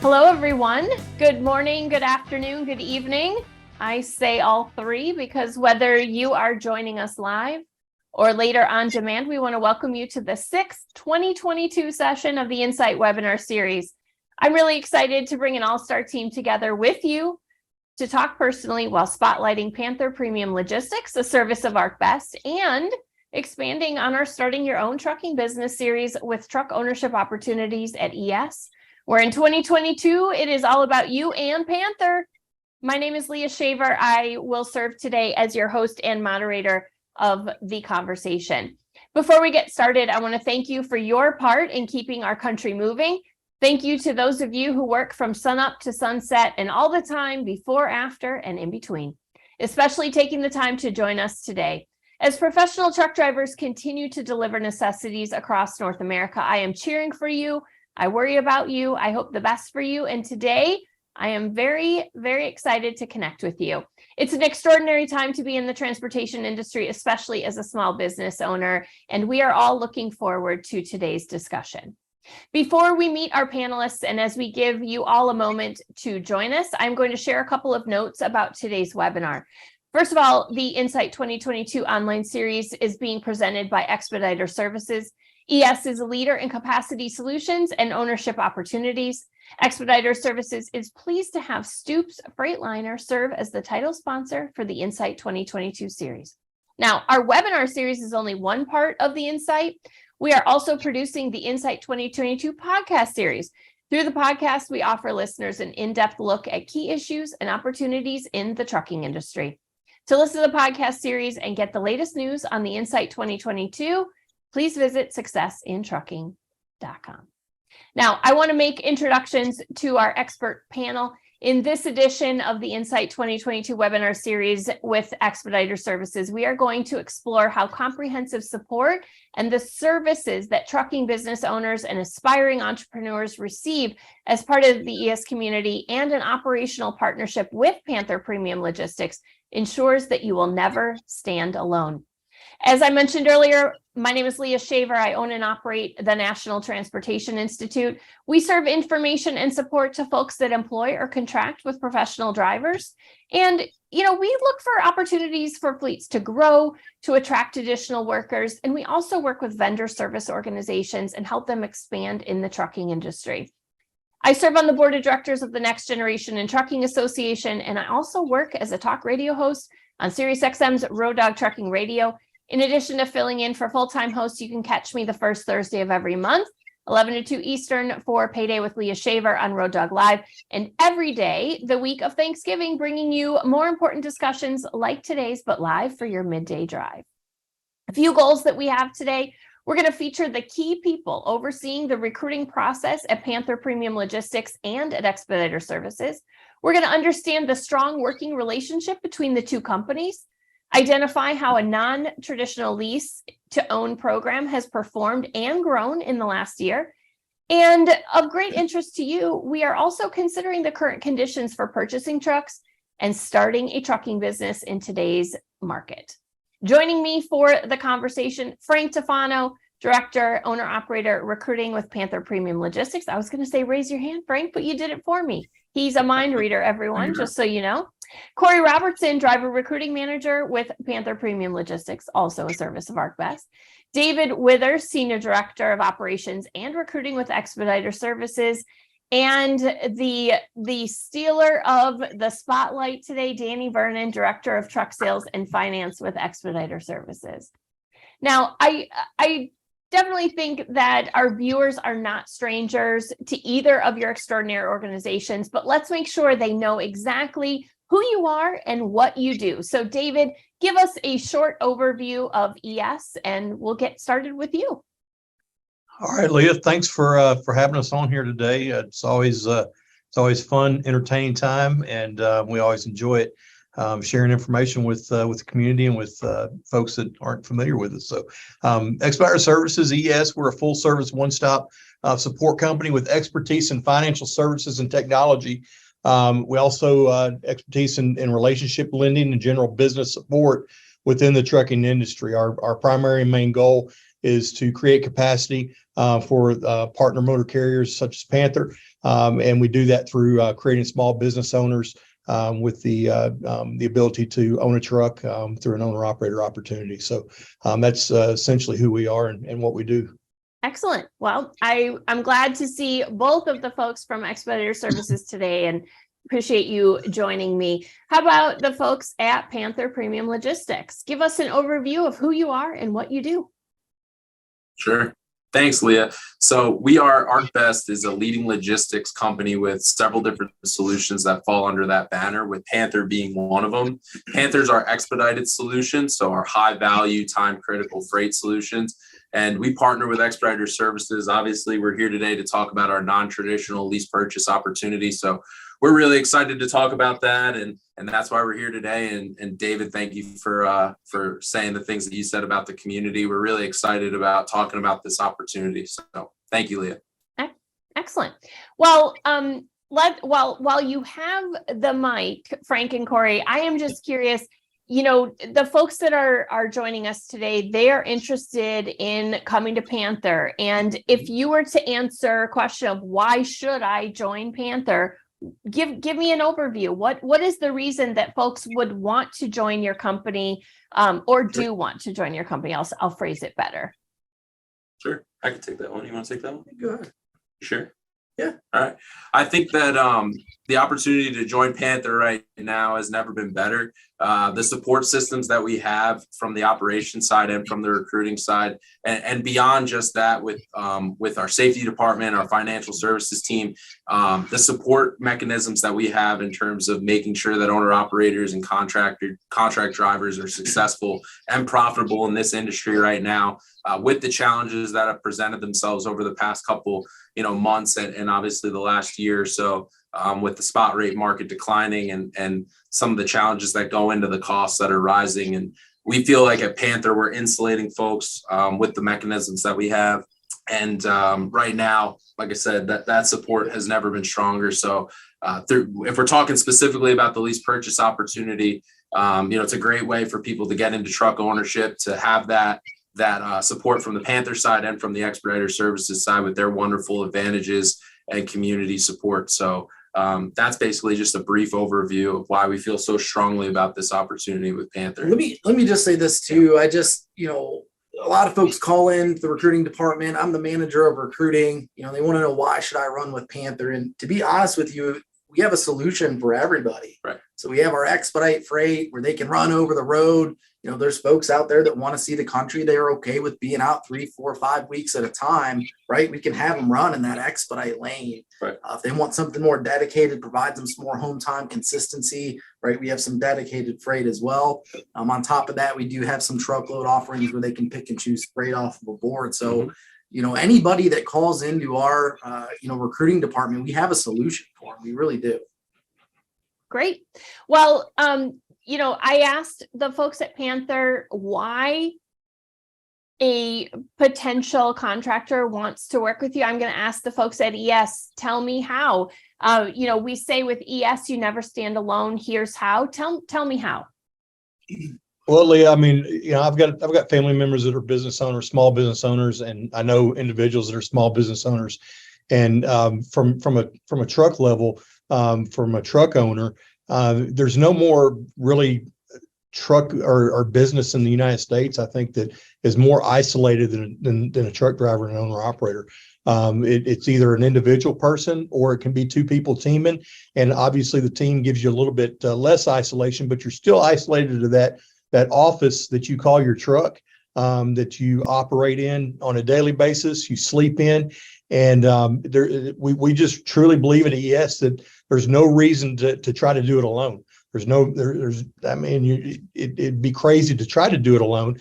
Hello, everyone. Good morning, good afternoon, good evening. I say all three because whether you are joining us live or later on demand, we want to welcome you to the 6th 2022 session of the Insight webinar series. I'm really excited to bring an all-star team together with you to talk personally while spotlighting Panther Premium Logistics, a service of ArcBest, and expanding on our Starting Your Own Trucking Business series with truck ownership opportunities at ES. Where in 2022, it is all about you and Panther. My name is Leah Shaver. I will serve today as your host and moderator of the conversation. Before we get started, I want to thank you for your part in keeping our country moving. Thank you to those of you who work from sunup to sunset and all the time before, after, and in between, especially taking the time to join us today. As professional truck drivers continue to deliver necessities across North America, I am cheering for you. I worry about you. I hope the best for you. And today, I am very, very excited to connect with you. It's an extraordinary time to be in the transportation industry, especially as a small business owner, and we are all looking forward to today's discussion. Before we meet our panelists, and as we give you all a moment to join us, I'm going to share a couple of notes about today's webinar. First of all, the Insight 2022 online series is being presented by Expediter Services. ES is a leader in capacity solutions and ownership opportunities. Expediter Services is pleased to have Stoops Freightliner serve as the title sponsor for the Insight 2022 series. Now, our webinar series is only one part of the Insight. We are also producing the Insight 2022 podcast series. Through the podcast, we offer listeners an in-depth look at key issues and opportunities in the trucking industry. To listen to the podcast series and get the latest news on the Insight 2022, please visit successintrucking.com. Now, I want to make introductions to our expert panel in this edition of the Insight 2022 webinar series with Expediter Services. We are going to explore how comprehensive support and the services that trucking business owners and aspiring entrepreneurs receive as part of the ES community and an operational partnership with Panther Premium Logistics ensures that you will never stand alone. As I mentioned earlier, my name is Leah Shaver. I own and operate the National Transportation Institute. We serve information and support to folks that employ or contract with professional drivers. And, we look for opportunities for fleets to grow, to attract additional workers. And we also work with vendor service organizations and help them expand in the trucking industry. I serve on the board of directors of the Next Generation in Trucking Association, and I also work as a talk radio host on SiriusXM's Road Dog Trucking Radio. In addition to filling in for full-time hosts, you can catch me the first Thursday of every month, 11 to 2 Eastern for Payday with Leah Shaver on Road Dog Live, and every day the week of Thanksgiving, bringing you more important discussions like today's, but live for your midday drive. A few goals that we have today. We're going to feature the key people overseeing the recruiting process at Panther Premium Logistics and at Expediter Services. We're going to understand the strong working relationship between the two companies, identify how a non-traditional lease-to-own program has performed and grown in the last year. And of great interest to you, we are also considering the current conditions for purchasing trucks and starting a trucking business in today's market. Joining me for the conversation, Frank Tufano, Director, Owner-Operator, Recruiting with Panther Premium Logistics. I was going to say raise your hand, Frank, but you did it for me. He's a mind reader, everyone, just so you know. Cory Robertson, Driver Recruiting Manager with Panther Premium Logistics, also a service of ArcBest. David Withers, Senior Director of Operations and Recruiting with Expediter Services. And the stealer of the spotlight today, Danny Vernon, Director of Truck Sales and Finance with Expediter Services. Now, I definitely think that our viewers are not strangers to either of your extraordinary organizations, but let's make sure they know exactly who you are and what you do. So David, give us a short overview of ES and we'll get started with you. All right, Leah, thanks for having us on here today. It's always fun, entertaining time, and we always enjoy it. Sharing information with the community and with folks that aren't familiar with us. So Expediter Services, ES, we're a full service one-stop support company with expertise in financial services and technology. We also expertise in relationship lending and general business support within the trucking industry. Our primary and main goal is to create capacity for partner motor carriers such as Panther. And we do that through creating small business owners with the ability to own a truck through an owner operator opportunity. So that's essentially who we are and what we do. Excellent. Well, I'm glad to see both of the folks from Expeditor Services today and appreciate you joining me. How about the folks at Panther Premium Logistics? Give us an overview of who you are and what you do. Sure. Thanks, Leah. So ArcBest is a leading logistics company with several different solutions that fall under that banner, with Panther being one of them. Panther's our expedited solution, so our high value, time critical freight solutions. And we partner with Expeditor Services. Obviously, we're here today to talk about our non-traditional lease purchase opportunity. So we're really excited to talk about that. And that's why we're here today. And David, thank you for saying the things that you said about the community. We're really excited about talking about this opportunity. So thank you, Leah. Excellent. Well, while you have the mic, Frank and Cory, I am just curious, the folks that are joining us today, they are interested in coming to Panther. And if you were to answer a question of why should I join Panther, give me an overview. What is the reason that folks would want to join your company or do want to join your company? I'll phrase it better. Sure. I can take that one. You want to take that one? Go ahead. Sure. Yeah. All right. I think that the opportunity to join Panther right now has never been better. The support systems that we have from the operations side and from the recruiting side, and beyond just that, with our safety department, our financial services team, the support mechanisms that we have in terms of making sure that owner operators and contract drivers are successful and profitable in this industry right now, with the challenges that have presented themselves over the past couple months and obviously the last year or so, with the spot rate market declining and some of the challenges that go into the costs that are rising. And we feel like at Panther, we're insulating folks with the mechanisms that we have. And right now, like I said, that support has never been stronger. So if we're talking specifically about the lease purchase opportunity, it's a great way for people to get into truck ownership, to have that support from the Panther side and from the Expeditor Services side with their wonderful advantages and community support. So that's basically just a brief overview of why we feel so strongly about this opportunity with Panther. Let me just say this too. I just, a lot of folks call in the recruiting department. I'm the manager of recruiting. They want to know, why should I run with Panther? And to be honest with you, we have a solution for everybody. Right. So we have our expedite freight where they can run over the road. There's folks out there that want to see the country. They are okay with being out 3, 4, 5 weeks at a time, right? We can have them run in that expedite lane. Right. If they want something more dedicated, provides them some more home time consistency, right? We have some dedicated freight as well. On top of that, we do have some truckload offerings where they can pick and choose freight off of a board. So, anybody that calls into our, recruiting department, we have a solution for them. We really do. Great. Well, I asked the folks at Panther why a potential contractor wants to work with you. I'm going to ask the folks at ES, tell me how. We say with ES, you never stand alone. Here's how. Tell me how. Well, Leah, I mean, I've got family members that are business owners, small business owners, and I know individuals that are small business owners. And from a truck level, from a truck owner, there's no more really truck or business in the United States, I think, that is more isolated than a truck driver and an owner operator. It's either an individual person or it can be two people teaming. And obviously the team gives you a little bit less isolation, but you're still isolated to that office that you call your truck, that you operate in on a daily basis, you sleep in. And we just truly believe at ES that there's no reason to try to do it alone. It'd be crazy to try to do it alone,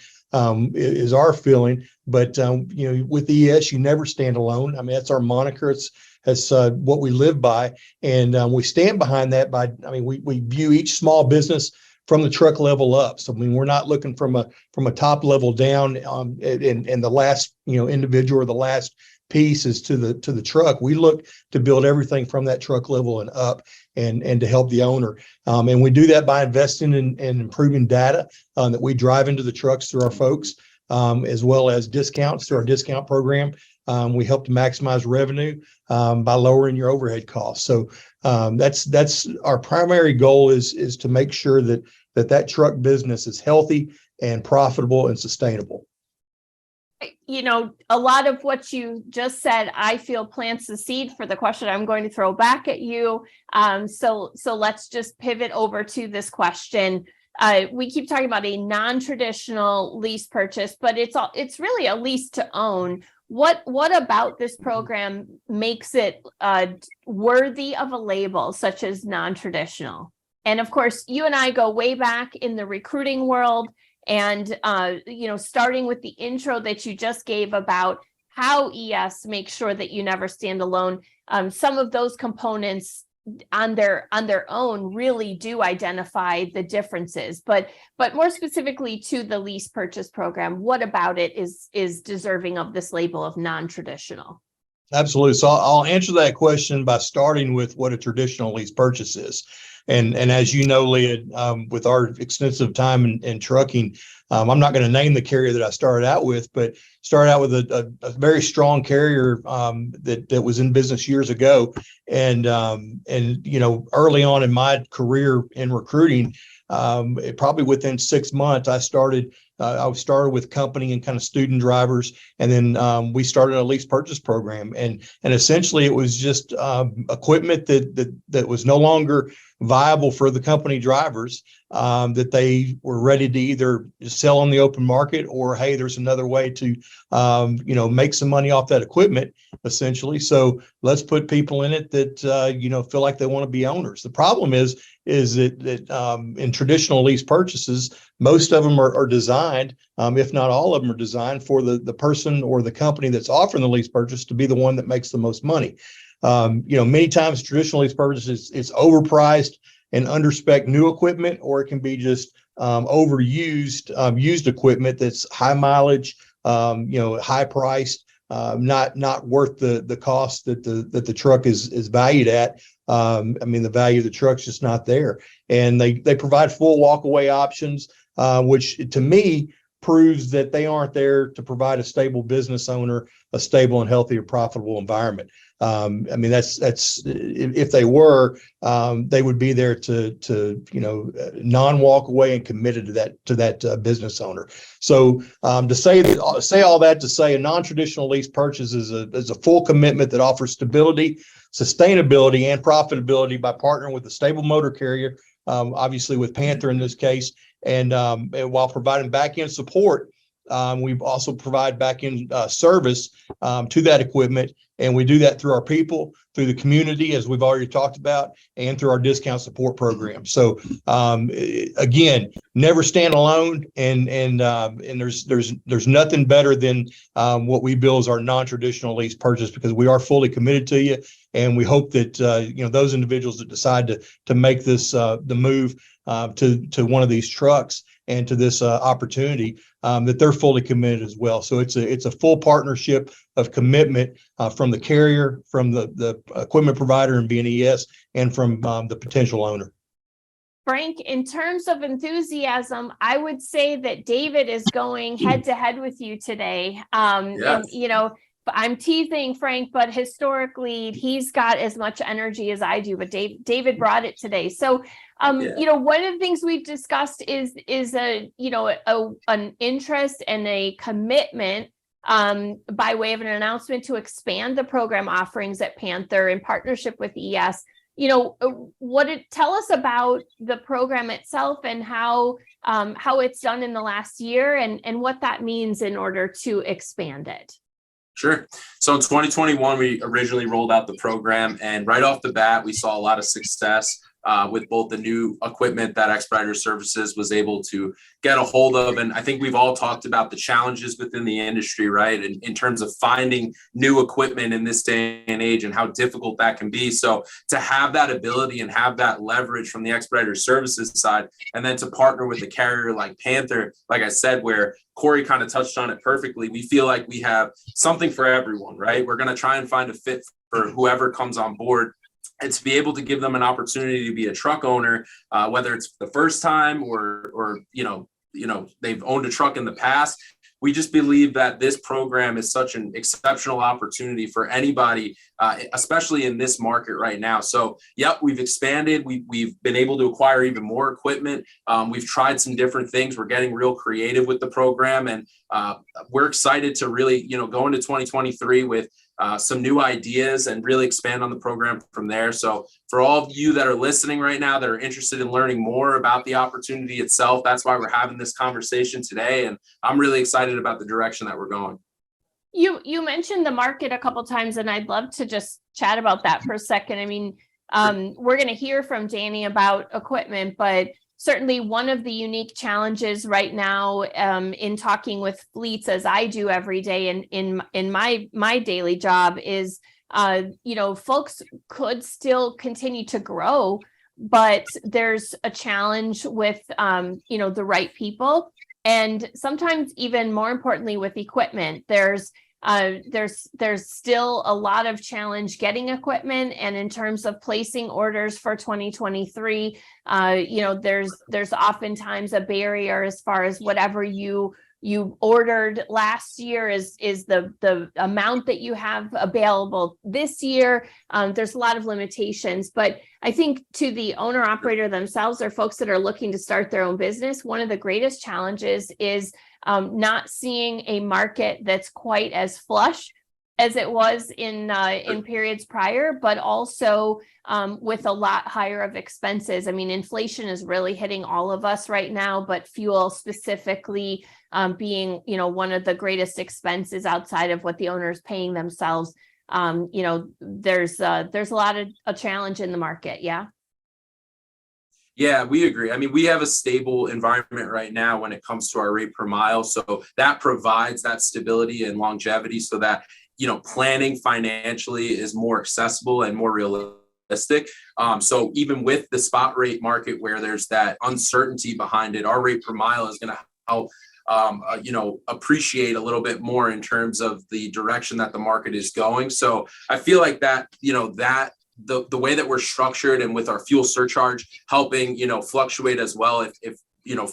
is our feeling. But, with ES, you never stand alone. I mean, that's our moniker. That's what we live by. And we stand behind that we view each small business from the truck level up. So, we're not looking from a top level down, and the last, individual or the last piece is to the truck. We look to build everything from that truck level and up, and to help the owner. And we do that by investing in improving data that we drive into the trucks through our folks. as well as discounts through our discount program. We help to maximize revenue by lowering your overhead costs. So that's our primary goal is to make sure that truck business is healthy and profitable and sustainable. You know, a lot of what you just said, I feel plants the seed for the question I'm going to throw back at you. So let's just pivot over to this question. We keep talking about a non-traditional lease purchase, but it's really a lease to own. What about this program makes it worthy of a label such as non-traditional? And of course, you and I go way back in the recruiting world. And, you know, starting with the intro that you just gave about how ES makes sure that you never stand alone, some of those components on their own really do identify the differences. But more specifically to the lease purchase program, what about it is deserving of this label of non-traditional? Absolutely. So I'll answer that question by starting with what a traditional lease purchase is. And as you know, Leah, with our extensive time in trucking, I'm not going to name the carrier that I started out with, but started out with a very strong carrier that was in business years ago. And you know, early on in my career in recruiting, probably within 6 months, I started with company and kind of student drivers, and then we started a lease purchase program, and essentially it was just equipment that was no longer viable for the company drivers, that they were ready to either sell on the open market, or hey, there's another way to you know, make some money off that equipment, essentially. So let's put people in it that you know, feel like they want to be owners. The problem is that in traditional lease purchases, most of them are designed, if not all of them are designed for the person or the company that's offering the lease purchase to be the one that makes the most money. You know, many times traditional lease purchases, it's overpriced and underspec new equipment, or it can be just overused used equipment that's high mileage, you know, high priced, not worth the cost that the truck is valued at. I mean, the value of the truck's just not there, and they provide full walkaway options, which to me proves that they aren't there to provide a stable business owner a stable and healthy or profitable environment. I mean, that's if they were, they would be there to you know, non-walk away and committed to that business owner. So to say all that to say a non-traditional lease purchase is a full commitment that offers stability, sustainability, and profitability by partnering with a stable motor carrier, obviously with Panther in this case, and while providing back-end support. We've also provide back-end service to that equipment, and we do that through our people, through the community, as we've already talked about, and through our discount support program. So again, never stand alone, and there's nothing better than what we bill as our non-traditional lease purchase, because we are fully committed to you, and we hope that you know, those individuals that decide to make this the move to one of these trucks and to this opportunity, that they're fully committed as well. So it's a full partnership of commitment from the carrier, from the equipment provider and being ES, and from the potential owner. Frank, in terms of enthusiasm, I would say that David is going head to head with you today. Yes. And, you know, I'm teasing Frank, but historically he's got as much energy as I do, but David brought it today. So, you know, one of the things we've discussed is a, you know, an interest and a commitment by way of an announcement to expand the program offerings at Panther in partnership with ES. You know, tell us about the program itself and how it's done in the last year, and what that means in order to expand it. Sure. So in 2021, we originally rolled out the program, and right off the bat, we saw a lot of success with both the new equipment that Expediter Services was able to get a hold of. And I think we've all talked about the challenges within the industry, right? In terms of finding new equipment in this day and age, and how difficult that can be. So to have that ability and have that leverage from the Expediter Services side, and then to partner with a carrier like Panther, like I said, where Cory kind of touched on it perfectly, we feel like we have something for everyone, right? We're going to try and find a fit for whoever comes on board, and to be able to give them an opportunity to be a truck owner, whether it's the first time or you know they've owned a truck in the past, we just believe that this program is such an exceptional opportunity for anybody, especially in this market right now. So, yep, we've expanded. We've been able to acquire even more equipment. We've tried some different things. We're getting real creative with the program, and we're excited to really, go into 2023 with some new ideas and really expand on the program from there. So for all of you that are listening right now that are interested in learning more about the opportunity itself, that's why we're having this conversation today. And I'm really excited about the direction that we're going. You mentioned the market a couple times, and I'd love to just chat about that for a second. I mean, we're going to hear from Danny about equipment, but certainly one of the unique challenges right now in talking with fleets, as I do every day in my daily job, is folks could still continue to grow, but there's a challenge with the right people, and sometimes even more importantly with equipment. There's still a lot of challenge getting equipment, and in terms of placing orders for 2023, there's oftentimes a barrier as far as whatever you ordered last year is the amount that you have available this year. There's a lot of limitations, but I think to the owner operator themselves, or folks that are looking to start their own business, one of the greatest challenges is not seeing a market that's quite as flush as it was in periods prior, but also with a lot higher of expenses. I mean, inflation is really hitting all of us right now, but fuel specifically being, one of the greatest expenses outside of what the owner is paying themselves. There's a lot of a challenge in the market. Yeah. Yeah, we agree. I mean, we have a stable environment right now when it comes to our rate per mile. So that provides that stability and longevity so that, planning financially is more accessible and more realistic. So even with the spot rate market where there's that uncertainty behind it, our rate per mile is going to help appreciate a little bit more in terms of the direction that the market is going. So I feel like that, the way that we're structured and with our fuel surcharge helping, fluctuate as well. If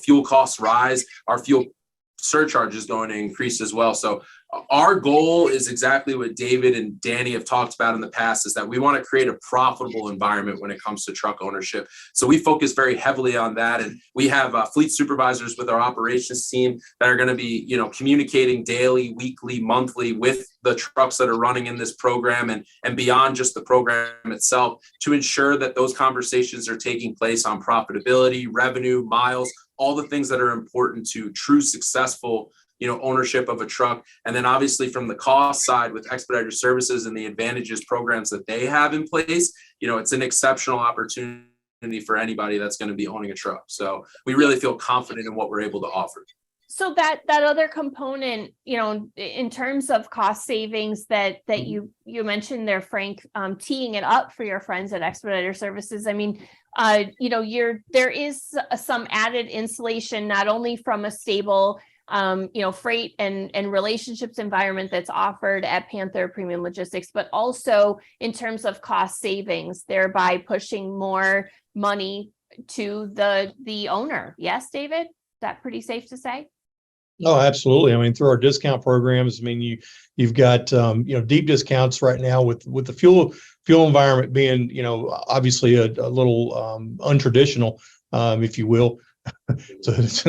fuel costs rise, our fuel surcharge is going to increase as well. So our goal is exactly what David and Danny have talked about in the past, is that we want to create a profitable environment when it comes to truck ownership. So we focus very heavily on that. And we have fleet supervisors with our operations team that are going to be, communicating daily, weekly, monthly with the trucks that are running in this program and beyond just the program itself, to ensure that those conversations are taking place on profitability, revenue, miles, all the things that are important to true successful ownership of a truck. And then obviously from the cost side with Expediter Services and the advantages programs that they have in place, it's an exceptional opportunity for anybody that's going to be owning a truck. So we really feel confident in what we're able to offer. So that other component, in terms of cost savings that you mentioned there, Frank, teeing it up for your friends at Expediter Services. I mean, there is some added insulation, not only from a stable freight and relationships environment that's offered at Panther Premium Logistics, but also in terms of cost savings, thereby pushing more money to the owner. Yes, David? Is that pretty safe to say? Oh, absolutely. I mean, through our discount programs, I mean, you've got deep discounts right now with the fuel environment being, obviously a little untraditional, if you will. So it's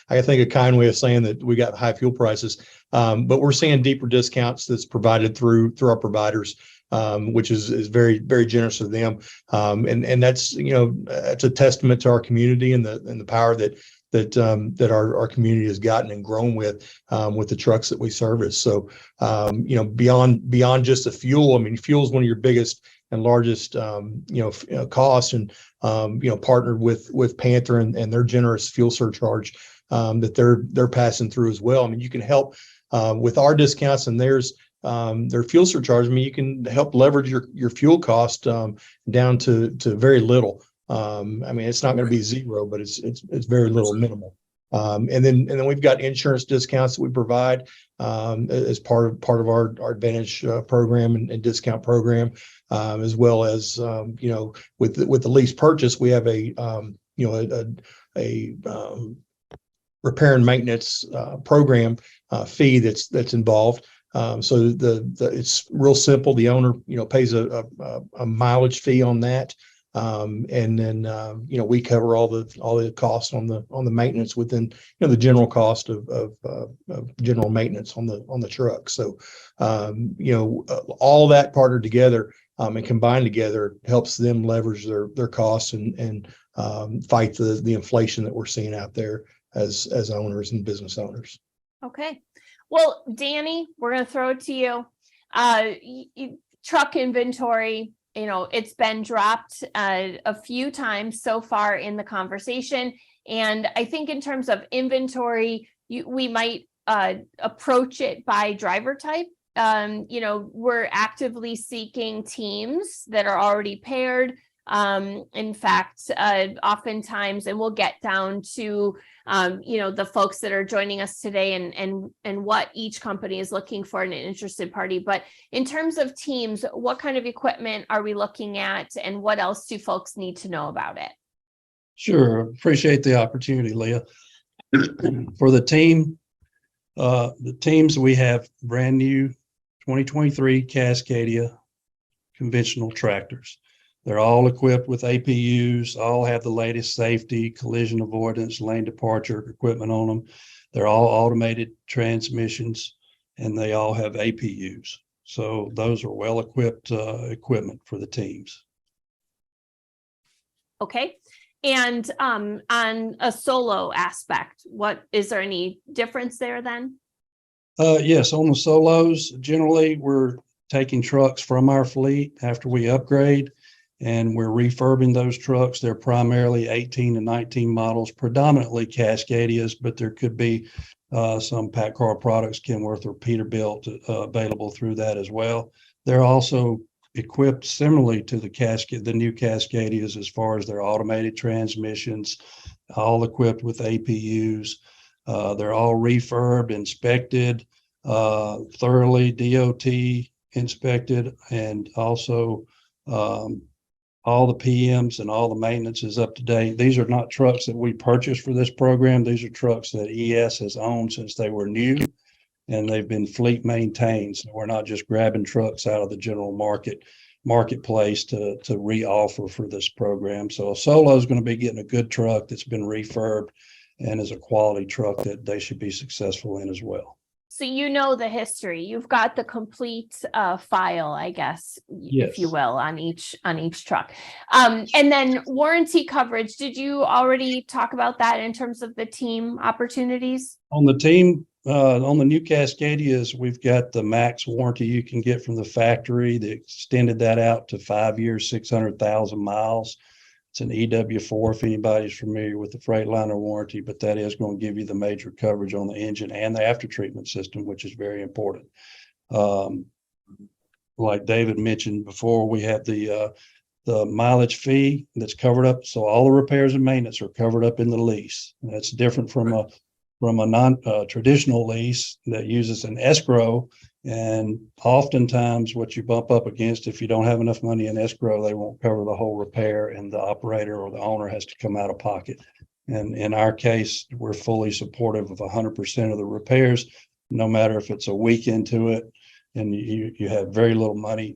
I think a kind way of saying that we got high fuel prices, but we're seeing deeper discounts that's provided through our providers, which is very, very generous of them, and that's that's a testament to our community and the power that our community has gotten and grown with the trucks that we service. So beyond just the fuel, I mean, fuel is one of your biggest and largest costs, and partnered with Panther and their generous fuel surcharge that they're passing through as well. I mean, you can help with our discounts and their fuel surcharge. I mean, you can help leverage your fuel cost down to very little. I mean, it's not going to be zero, but it's very little, minimal. And then we've got insurance discounts that we provide as part of our Advantage program and discount program, as well as with the lease purchase, we have a repair and maintenance program fee that's involved. So it's real simple. The owner, pays a mileage fee on that. And then, we cover all the costs on the maintenance within, the general cost of general maintenance on the truck. So, all that partnered together, and combined together helps them leverage their costs and fight the inflation that we're seeing out there as owners and business owners. Okay. Well, Danny, we're going to throw it to you. Truck inventory, it's been dropped a few times so far in the conversation. And I think in terms of inventory, we might approach it by driver type. We're actively seeking teams that are already paired. In fact, oftentimes, and we'll get down to, the folks that are joining us today and what each company is looking for in an interested party. But in terms of teams, what kind of equipment are we looking at, and what else do folks need to know about it? Sure. Appreciate the opportunity, Leah. For the teams, we have brand new 2023 Cascadia conventional tractors. They're all equipped with APUs, all have the latest safety, collision avoidance, lane departure equipment on them. They're all automated transmissions, and they all have APUs. So those are well-equipped equipment for the teams. Okay. And on a solo aspect, is there any difference there then? Yes, on the solos, generally we're taking trucks from our fleet after we upgrade, and we're refurbing those trucks. They're primarily 18 to 19 models, predominantly Cascadias, but there could be some PACCAR products, Kenworth or Peterbilt, available through that as well. They're also equipped similarly to the new Cascadias as far as their automated transmissions, all equipped with APUs. They're all refurbed, inspected, thoroughly DOT inspected, and also all the PMs and all the maintenance is up to date. These are not trucks that we purchased for this program. These are trucks that ES has owned since they were new, and they've been fleet maintained. So we're not just grabbing trucks out of the general marketplace to re-offer for this program. So a solo is going to be getting a good truck that's been refurbed and is a quality truck that they should be successful in as well. So the history. You've got the complete file, I guess, yes, if you will, on each truck. And then warranty coverage. Did you already talk about that in terms of the team opportunities? On the team, on the new Cascadias, we've got the max warranty you can get from the factory. They extended that out to 5 years, 600,000 miles. It's an EW4 if anybody's familiar with the Freightliner warranty, but that is going to give you the major coverage on the engine and the after treatment system, which is very important. Like David mentioned before, we have the mileage fee that's covered up. So all the repairs and maintenance are covered up in the lease. And that's different from a non-traditional lease that uses an escrow. And oftentimes what you bump up against, if you don't have enough money in escrow, they won't cover the whole repair, and the operator or the owner has to come out of pocket. And in our case, we're fully supportive of 100% of the repairs, no matter if it's a week into it and you have very little money,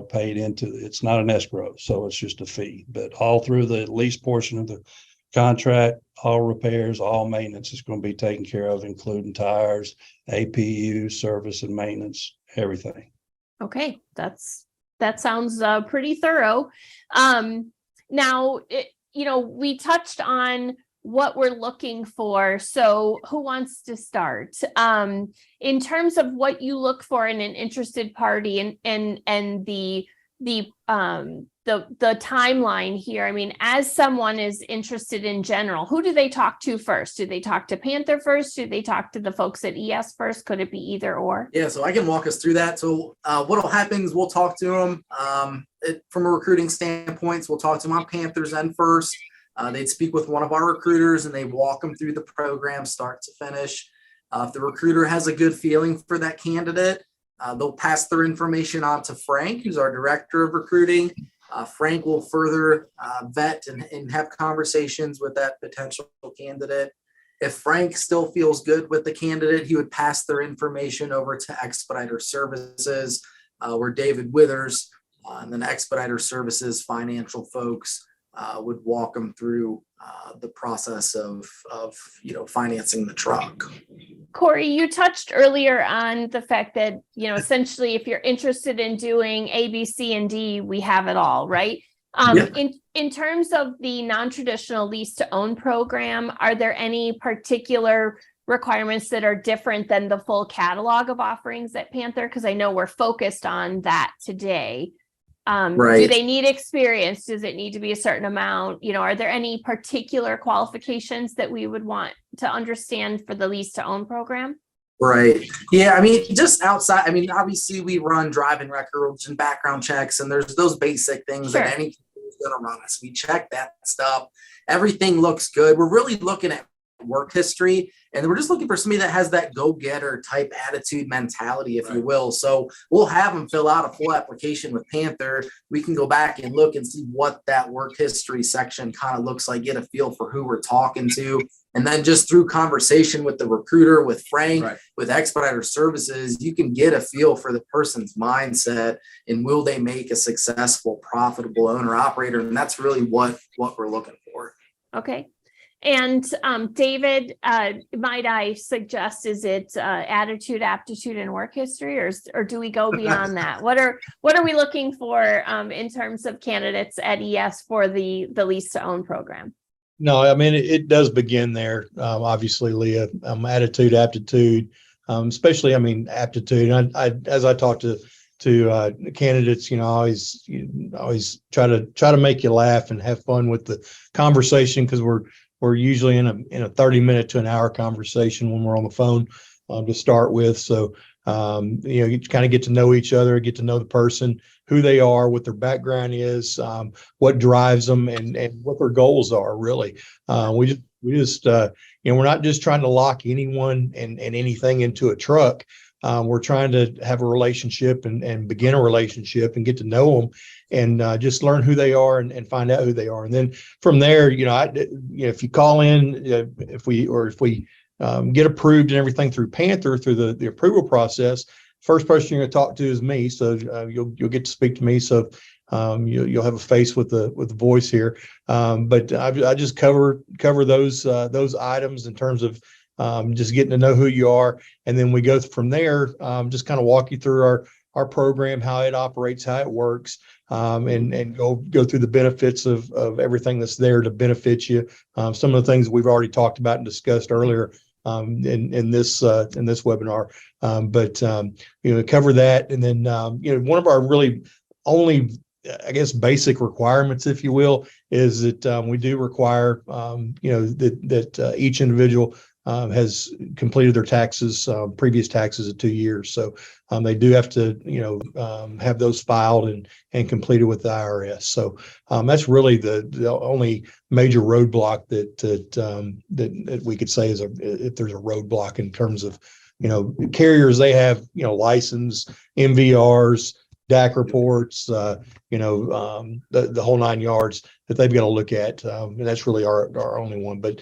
paid into it. It's not an escrow, so it's just a fee. But all through the lease portion of the contract, all repairs, all maintenance is going to be taken care of, including tires, APU, service and maintenance, everything. Okay, that sounds pretty thorough. Now, we touched on what we're looking for. So who wants to start? In terms of what you look for in an interested party and the timeline here. I mean, as someone is interested in general, who do they talk to first? Do they talk to Panther first? Do they talk to the folks at ES first? Could it be either or? Yeah, so I can walk us through that. So what will happen is we'll talk to them from a recruiting standpoint. We'll talk to them on Panther's end first. They'd speak with one of our recruiters and they walk them through the program start to finish. If the recruiter has a good feeling for that candidate, they'll pass their information on to Frank, who's our director of recruiting. Frank will further vet and have conversations with that potential candidate. If Frank still feels good with the candidate, he would pass their information over to Expediter Services, where David Withers and then Expediter Services financial folks would walk them through the process of financing the truck. Cory, you touched earlier on the fact that, essentially if you're interested in doing A, B, C, and D, we have it all, right? In terms of the non-traditional lease-to-own program, are there any particular requirements that are different than the full catalog of offerings at Panther? Because I know we're focused on that today. Right. Do they need experience? Does it need to be a certain amount? Are there any particular qualifications that we would want to understand for the lease-to-own program? Right. Yeah. I mean, just outside, obviously we run driving records and background checks, and there's those basic things that any company is going to run us. We check that stuff. Everything looks good. We're really looking at work history, and we're just looking for somebody that has that go-getter type attitude mentality, if you will. So we'll have them fill out a full application with Panther. We can go back and look and see what that work history section kind of looks like, get a feel for who we're talking to. And then just through conversation with the recruiter, with Frank, with Expediter Services, you can get a feel for the person's mindset and will they make a successful, profitable owner operator. And that's really what we're looking for. Okay. And David, might I suggest, is it attitude, aptitude, and work history, or do we go beyond that? What are we looking for in terms of candidates at ES for the lease-to-own program? No, it does begin there. Obviously, Leah, attitude, aptitude, especially, aptitude. As I talk to candidates, I always try to make you laugh and have fun with the conversation, because we're usually in a 30-minute to an hour conversation when we're on the phone to start with. So, you kind of get to know each other, get to know the person, who they are, what their background is, what drives them, and what their goals are, really. We just we're not just trying to lock anyone and anything into a truck. We're trying to have a relationship and begin a relationship and get to know them, and just learn who they are and find out who they are. And then from there, if you call in, if we get approved and everything through Panther, through the approval process, first person you're going to talk to is me. So you'll get to speak to me. So you'll have a face with the voice here. But I just cover those items in terms of just getting to know who you are. And then we go from there, just kind of walk you through our program, how it operates, how it works, and go through the benefits of everything that's there to benefit you. Some of the things we've already talked about and discussed earlier in this webinar, but cover that. And then one of our really only, I guess, basic requirements, if you will, is that we do require that each individual has completed their taxes, previous taxes of 2 years. So they do have to, have those filed and completed with the IRS. So that's really the only major roadblock that we could say is if there's a roadblock in terms of, carriers. They have, license, MVRs, DAC reports, the whole 9 yards that they've got to look at. And that's really our only one. But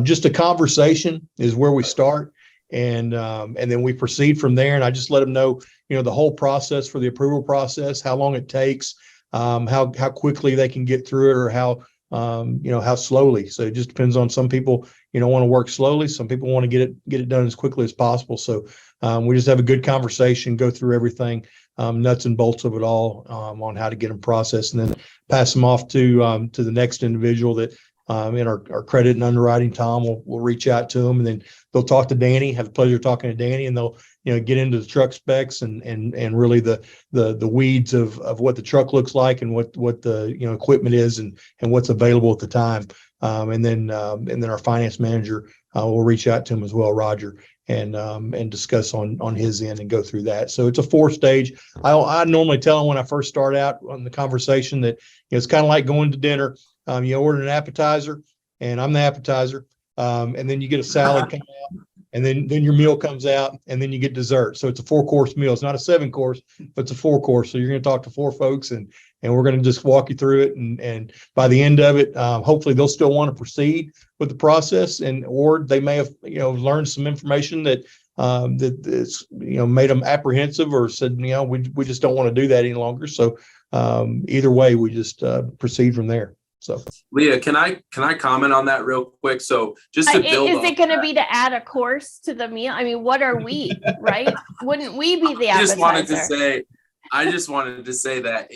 just a conversation is where we start. And then we proceed from there. And I just let them know, the whole process for the approval process, how long it takes, how quickly they can get through it, or how slowly. So it just depends on some people, want to work slowly. Some people want to get it done as quickly as possible. So we just have a good conversation, go through everything, nuts and bolts of it all, on how to get them processed, and then pass them off to the next individual that in our credit and underwriting. Tom will reach out to them, and then they'll talk to Danny, have the pleasure of talking to Danny, and they'll get into the truck specs and really the weeds of what the truck looks like and what the equipment is and what's available at the time. And then our finance manager will reach out to him as well, Roger, and discuss on his end and go through that. So it's a 4-stage. I normally tell them when I first start out on the conversation that it's kind of like going to dinner. You order an appetizer, and I'm the appetizer, and then you get a salad come out, And then your meal comes out, and then you get dessert. So it's a 4-course meal. It's not a 7-course, but it's a 4-course. So you're going to talk to 4 folks, and we're going to just walk you through it. And by the end of it, hopefully they'll still want to proceed with the process, or they may have, learned some information that that's, made them apprehensive, or said, we just don't want to do that any longer. So either way, we just proceed from there. So Leah, can I comment on that real quick? So just to build, is it going to be to add a course to the meal? I mean, what are we, right? Wouldn't we be the appetizer? I just wanted to say that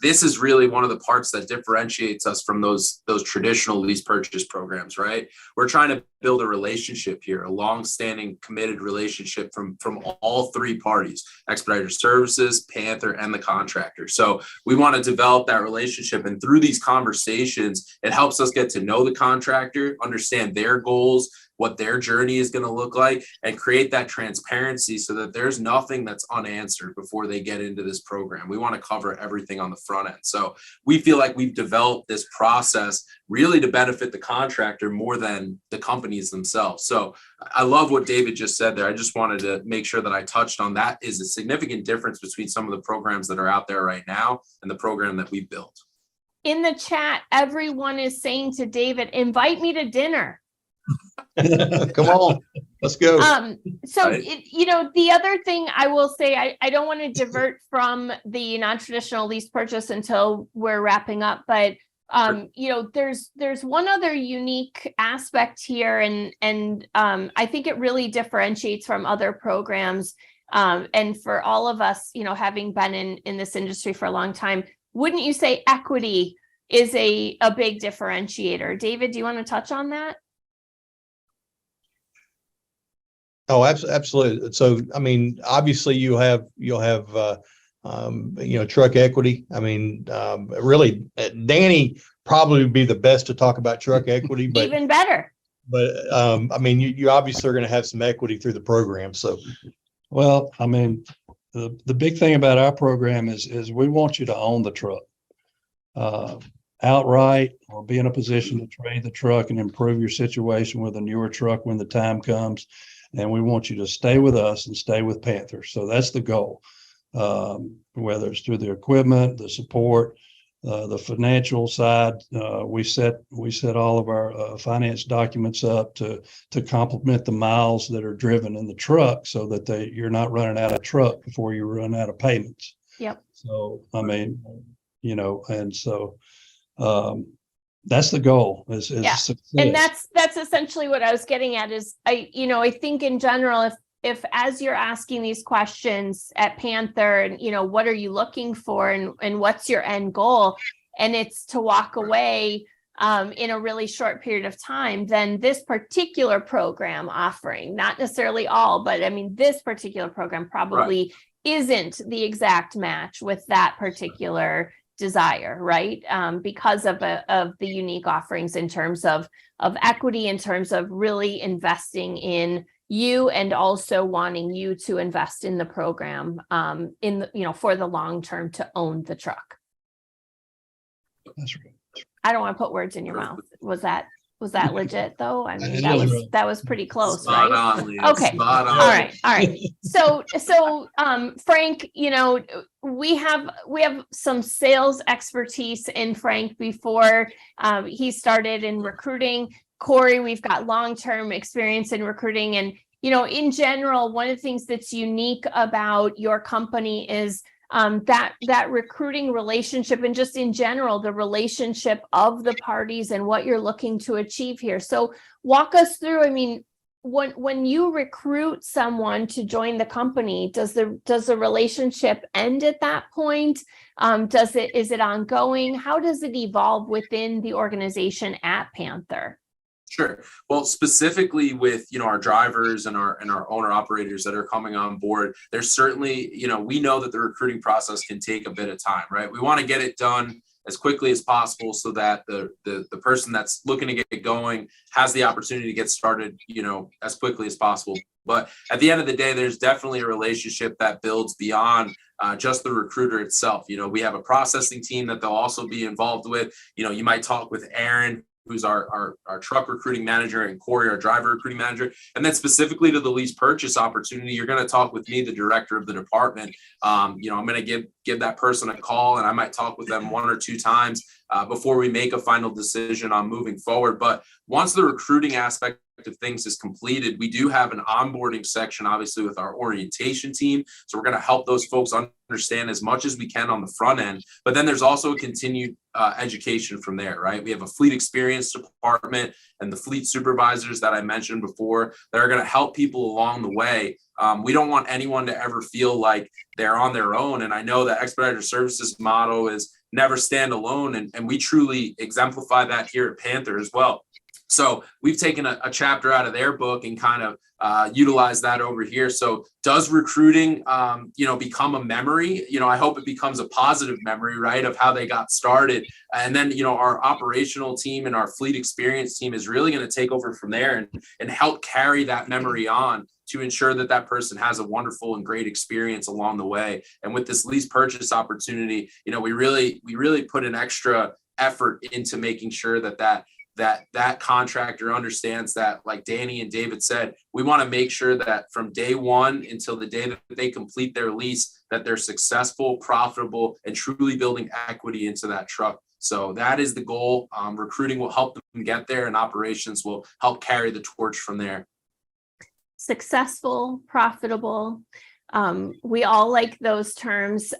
this is really one of the parts that differentiates us from those traditional lease purchase programs, right? We're trying to build a relationship here, a long-standing, committed relationship from all 3 parties: Expediter Services, Panther, and the contractor. So we want to develop that relationship, and through these conversations, it helps us get to know the contractor, understand their goals, what their journey is going to look like, and create that transparency so that there's nothing that's unanswered before they get into this program. We want to cover everything on the front end. So we feel like we've developed this process really to benefit the contractor more than the companies themselves. So I love what David just said there. I just wanted to make sure that I touched on that. Is a significant difference between some of the programs that are out there right now and the program that we built. In the chat, everyone is saying to David, invite me to dinner. Come on, let's go. So, Right. The other thing I will say, I don't want to divert from the non-traditional lease purchase until we're wrapping up, but there's one other unique aspect here, and I think it really differentiates from other programs. And for all of us, having been in this industry for a long time, wouldn't you say equity is a big differentiator? David, do you want to touch on that? Oh, absolutely. So, I mean, obviously you'll have truck equity. I mean, really, Danny probably would be the best to talk about truck equity, but Even better. But I mean, you obviously are going to have some equity through the program. So, Well, I mean, the big thing about our program is we want you to own the truck outright, or be in a position to trade the truck and improve your situation with a newer truck when the time comes. And we want you to stay with us and stay with Panther. So that's the goal. Whether it's through the equipment, the support, the financial side, we set all of our finance documents up to complement the miles that are driven in the truck, so that you're not running out of truck before you run out of payments. Yep. So I mean, and so that's the goal. Is success. And that's essentially what I was getting at. Is I think in general, if as you're asking these questions at Panther, and what are you looking for, and what's your end goal, and it's to walk away in a really short period of time, then this particular program offering, not necessarily all, but I mean, this particular program probably isn't the exact match with that particular desire, right? Because of the unique offerings in terms of equity, in terms of really investing in you, and also wanting you to invest in the program for the long term, to own the truck. That's right. I don't want to put words in your mouth. Was that legit though? I mean, It that was pretty close, Spot right? on, Leah. Okay. Spot on. All right. So, Frank, we have some sales expertise in Frank before he started in recruiting. Cory, we've got long-term experience in recruiting, and in general, one of the things that's unique about your company is that recruiting relationship, and just in general, the relationship of the parties and what you're looking to achieve here. So walk us through, I mean, when you recruit someone to join the company, does the relationship end at that point? Is it ongoing? How does it evolve within the organization at Panther? Sure. Well, specifically with, our drivers and our owner operators that are coming on board, there's certainly, we know that the recruiting process can take a bit of time, right? We want to get it done as quickly as possible so that the person that's looking to get going has the opportunity to get started, as quickly as possible. But at the end of the day, there's definitely a relationship that builds beyond just the recruiter itself. We have a processing team that they'll also be involved with. You might talk with Aaron, who's our truck recruiting manager, and Cory, our driver recruiting manager. And then specifically to the lease purchase opportunity, you're going to talk with me, the director of the department. I'm going to give that person a call, and I might talk with them 1 or 2 times before we make a final decision on moving forward. But once the recruiting aspect of things is completed, we do have an onboarding section, obviously, with our orientation team. So we're going to help those folks understand as much as we can on the front end. But then there's also a continued education from there, right? We have a fleet experience department and the fleet supervisors that I mentioned before that are going to help people along the way. We don't want anyone to ever feel like they're on their own. And I know that Expediter Services motto is never stand alone. And we truly exemplify that here at Panther as well. So we've taken a chapter out of their book and kind of utilized that over here. So does recruiting, become a memory? I hope it becomes a positive memory, right, of how they got started. And then, our operational team and our fleet experience team is really going to take over from there and help carry that memory on to ensure that that person has a wonderful and great experience along the way. And with this lease purchase opportunity, we really put an extra effort into making sure that contractor understands that, like Danny and David said, we want to make sure that from day one until the day that they complete their lease, that they're successful, profitable, and truly building equity into that truck. So that is the goal. Recruiting will help them get there, and operations will help carry the torch from there. Successful, profitable. We all like those terms.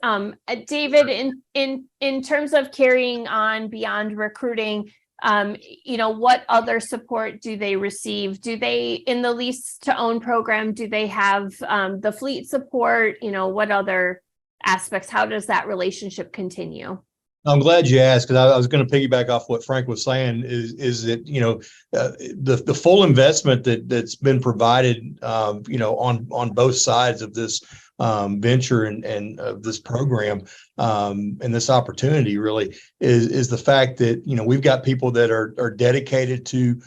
David, in terms of carrying on beyond recruiting, what other support do they receive? Do they, in the lease-to-own program, do they have the fleet support? What other aspects? How does that relationship continue? I'm glad you asked, because I was going to piggyback off what Frank was saying is that, the full investment that's been provided, on both sides of this venture and this program and this opportunity really is the fact that, we've got people that are dedicated to,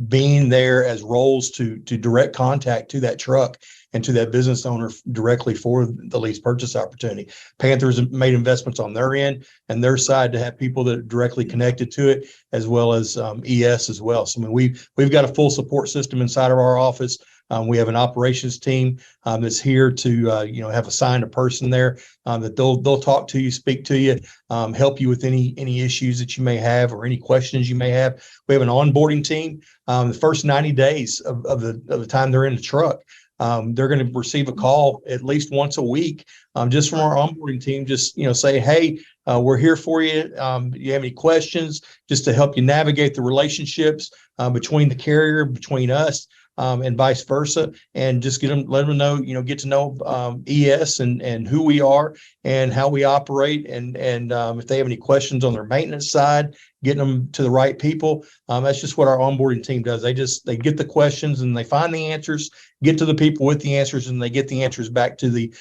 being there as roles to direct contact to that truck and to that business owner directly for the lease purchase opportunity. Panther's made investments on their end and their side to have people that are directly connected to it, as well as ES as well. So we've got a full support system inside of our office. We have an operations team that's here to have assigned a person there that they'll talk to you, speak to you, help you with any issues that you may have or any questions you may have. We have an onboarding team. The first 90 days of the time they're in the truck, they're going to receive a call at least once a week, just from our onboarding team. Just say, hey, we're here for you. Do you have any questions? Just to help you navigate the relationships between the carrier, between us. And vice versa, and just let them know, get to know ES and who we are and how we operate, and if they have any questions on their maintenance side, getting them to the right people. That's just what our onboarding team does. They get the questions and they find the answers, get to the people with the answers, and they get the answers back to the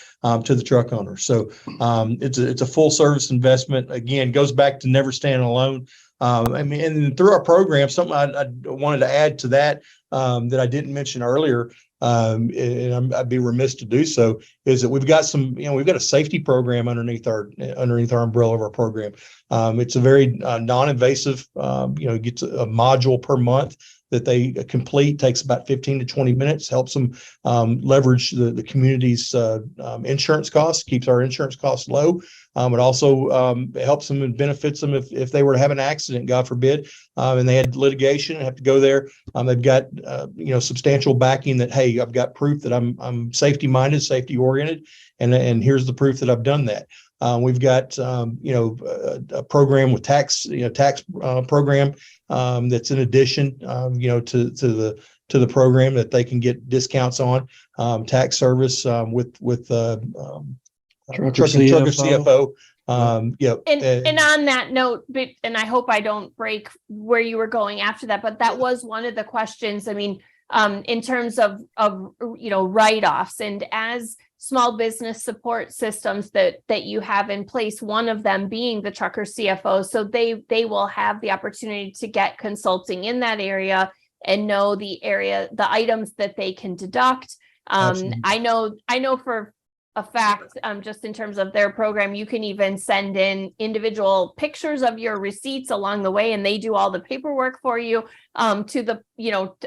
truck owner. So it's a full service investment. Again, goes back to never standing alone. And through our program, something I wanted to add to that I didn't mention earlier, and I'd be remiss to do so, is that we've got a safety program underneath our umbrella of our program. It's a very non-invasive, gets a module per month that they complete, takes about 15 to 20 minutes, helps them leverage the community's insurance costs, keeps our insurance costs low. It also helps them and benefits them if they were to have an accident, God forbid, and they had litigation and have to go there. They've got substantial backing that, hey, I've got proof that I'm safety minded, safety oriented, and here's the proof that I've done that. We've got a program with tax program that's in addition to the program that they can get discounts on, tax service with trucker CFO. And on that note, and I hope I don't break where you were going after that, but that was one of the questions. I mean, in terms of write-offs, and as small business support systems that you have in place, one of them being the trucker CFO, so they will have the opportunity to get consulting in that area and know the items that they can deduct. I know for a fact, just in terms of their program, you can even send in individual pictures of your receipts along the way, and they do all the paperwork for you, to the,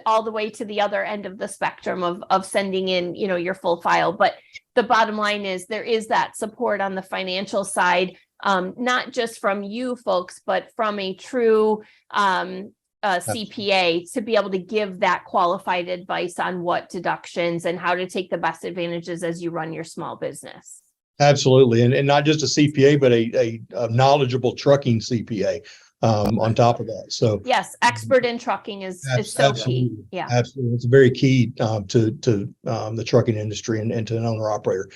all the way to the other end of the spectrum of sending in, your full file. But the bottom line is there is that support on the financial side, not just from you folks, but from a true CPA to be able to give that qualified advice on what deductions and how to take the best advantages as you run your small business. Absolutely. And not just a CPA, but a knowledgeable trucking CPA on top of that. So yes, expert in trucking is so key. Yeah, absolutely. It's very key to the trucking industry and to an owner operator.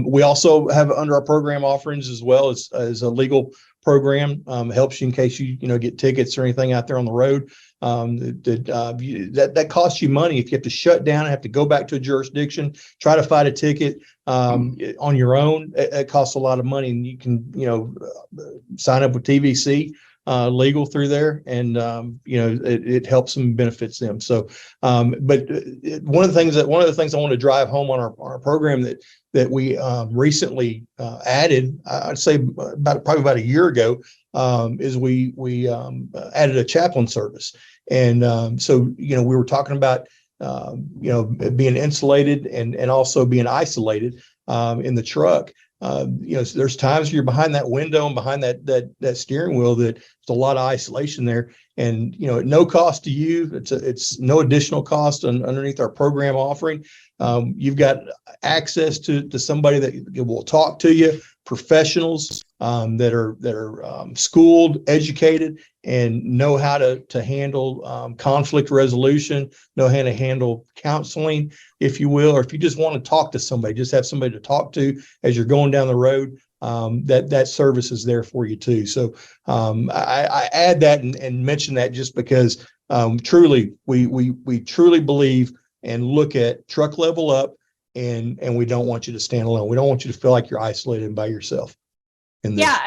We also have under our program offerings as well as a legal program, helps you in case you get tickets or anything out there on the road. That costs you money if you have to shut down and have to go back to a jurisdiction, try to fight a ticket on your own. It costs a lot of money, and you can sign up with TVC legal through there, and it helps them, benefits them. So but one of the things I want to drive home on our program that we recently added, I'd say probably about a year ago, is we added a chaplain service. And so we were talking about being insulated and also being isolated in the truck. There's times you're behind that window and behind that steering wheel that there's a lot of isolation there, and at no cost to you. It's no additional cost underneath our program offering. You've got access to somebody that will talk to you, professionals that are schooled, educated, and know how to handle conflict resolution, know how to handle counseling, if you will, or if you just want to talk to somebody, just have somebody to talk to as you're going down the road. That service is there for you too. So I add that and mention that just because truly we truly believe and look at truck level up, and we don't want you to stand alone. We don't want you to feel like you're isolated by yourself. Yeah,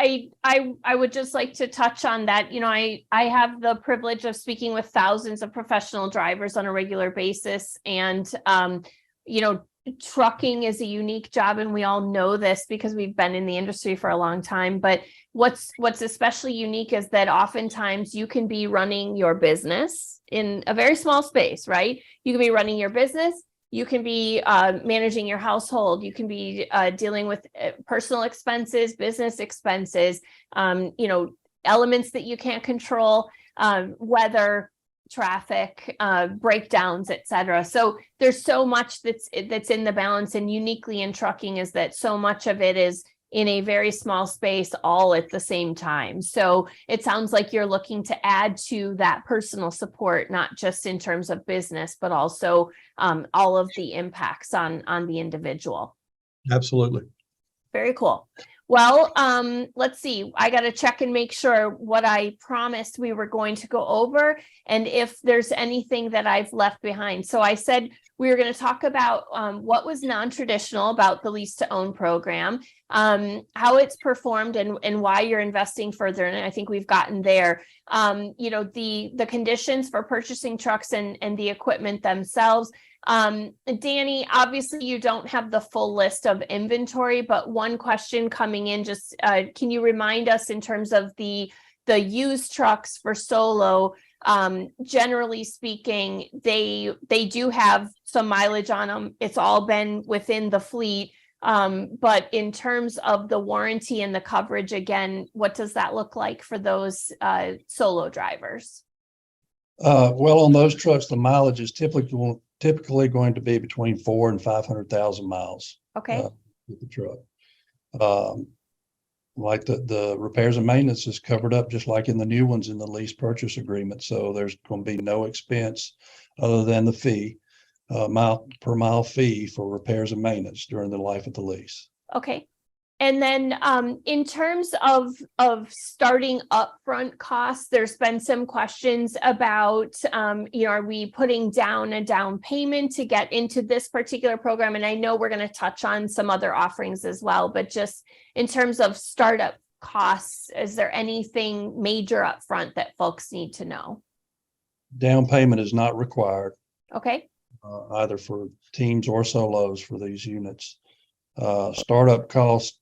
I would just like to touch on that. I have the privilege of speaking with thousands of professional drivers on a regular basis, and trucking is a unique job, and we all know this because we've been in the industry for a long time. But what's especially unique is that oftentimes you can be running your business in a very small space, right? You can be running your business. You can be managing your household. You can be dealing with personal expenses, business expenses, elements that you can't control, weather, traffic, breakdowns, et cetera. So there's so much that's in the balance, and uniquely in trucking is that so much of it is in a very small space all at the same time. So it sounds like you're looking to add to that personal support, not just in terms of business, but also all of the impacts on the individual. Absolutely. Very cool. Well, let's see. I got to check and make sure what I promised we were going to go over, and if there's anything that I've left behind. So I said we were going to talk about what was non-traditional about the lease-to-own program, how it's performed, and why you're investing further. And I think we've gotten there. The conditions for purchasing trucks and the equipment themselves. Danny, obviously you don't have the full list of inventory, but one question coming in, just can you remind us in terms of the used trucks for solo? Generally speaking, they do have some mileage on them. It's all been within the fleet. But in terms of the warranty and the coverage, again, what does that look like for those solo drivers? Well, on those trucks, the mileage is typically going to be between 400,000 and 500,000 miles. Okay. With the truck. Like the repairs and maintenance is covered up just like in the new ones in the lease purchase agreement. So there's going to be no expense other than the fee, per mile fee for repairs and maintenance during the life of the lease. Okay. And then in terms of starting upfront costs, there's been some questions about, are we putting down a down payment to get into this particular program? And I know we're going to touch on some other offerings as well, but just in terms of startup costs, is there anything major upfront that folks need to know? Down payment is not required. Okay. Either for teams or solos for these units. Startup cost,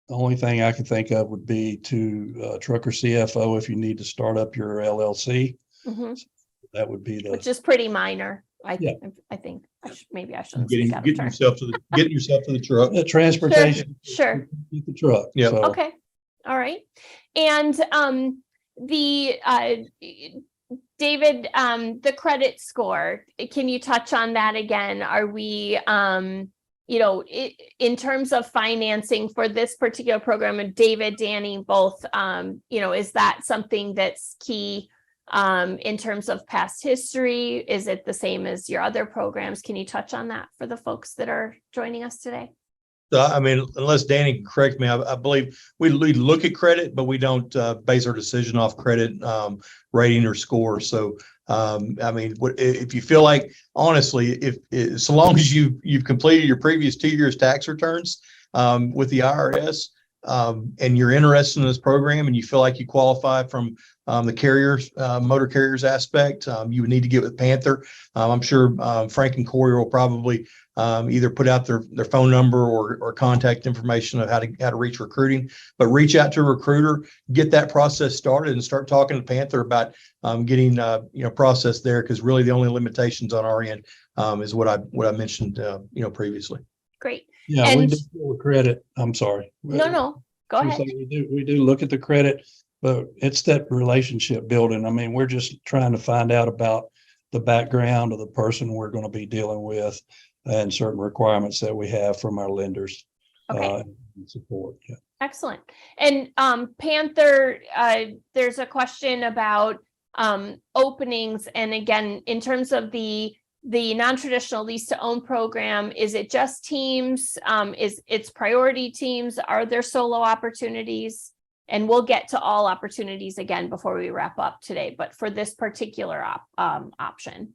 the only thing I can think of would be to trucker CFO if you need to start up your LLC. Mhm. That would be Which the, is pretty minor. I Yeah. think maybe I shouldn't Getting speak out of turn. getting yourself to the truck. the transportation. Sure. Get the truck. Yeah. So, Okay, all right. And David, the credit score, can you touch on that again? Are we in terms of financing for this particular program, and David, Danny, both, is that something that's key in terms of past history? Is it the same as your other programs? Can you touch on that for the folks that are joining us today? I mean, unless Danny can correct me, I believe we look at credit, but we don't base our decision off credit rating or score. So, I mean, if you feel like, honestly, if so long as you've completed your previous 2 years tax returns with the IRS, and you're interested in this program and you feel like you qualify from the carriers, motor carriers aspect, you would need to get with Panther. I'm sure Frank and Cory will probably either put out their phone number or contact information of how to reach recruiting, but reach out to a recruiter, get that process started, and start talking to Panther about getting process there, because really the only limitations on our end is what I mentioned previously. Great. yeah, we And- do pull the credit. I'm sorry. No, go ahead. We do look at the credit, but it's that relationship building. I mean, we're just trying to find out about the background of the person we're going to be dealing with and certain requirements that we have from our lenders. Okay. And support. Yeah. Excellent. And Panther, there's a question about openings. And again, in terms of the non-traditional lease-to-own program, is it just teams? Is it's priority teams? Are there solo opportunities? And we'll get to all opportunities again before we wrap up today. But for this particular option.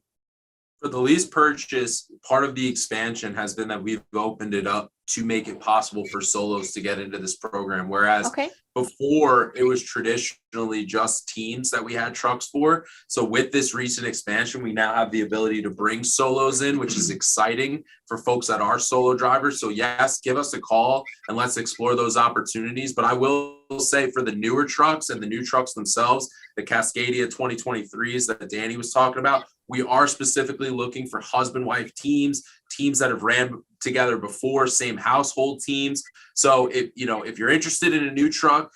For the lease purchase, part of the expansion has been that we've opened it up to make it possible for solos to get into this program. Whereas Okay. before, it was traditionally just teams that we had trucks for. So with this recent expansion, we now have the ability to bring solos in, which is exciting for folks that are solo drivers. So yes, give us a call and let's explore those opportunities. But I will say, for the newer trucks and the new trucks themselves, the Cascadia 2023s that Danny was talking about, we are specifically looking for husband-wife teams that have ran together before, same household teams. So if you're interested in a new truck,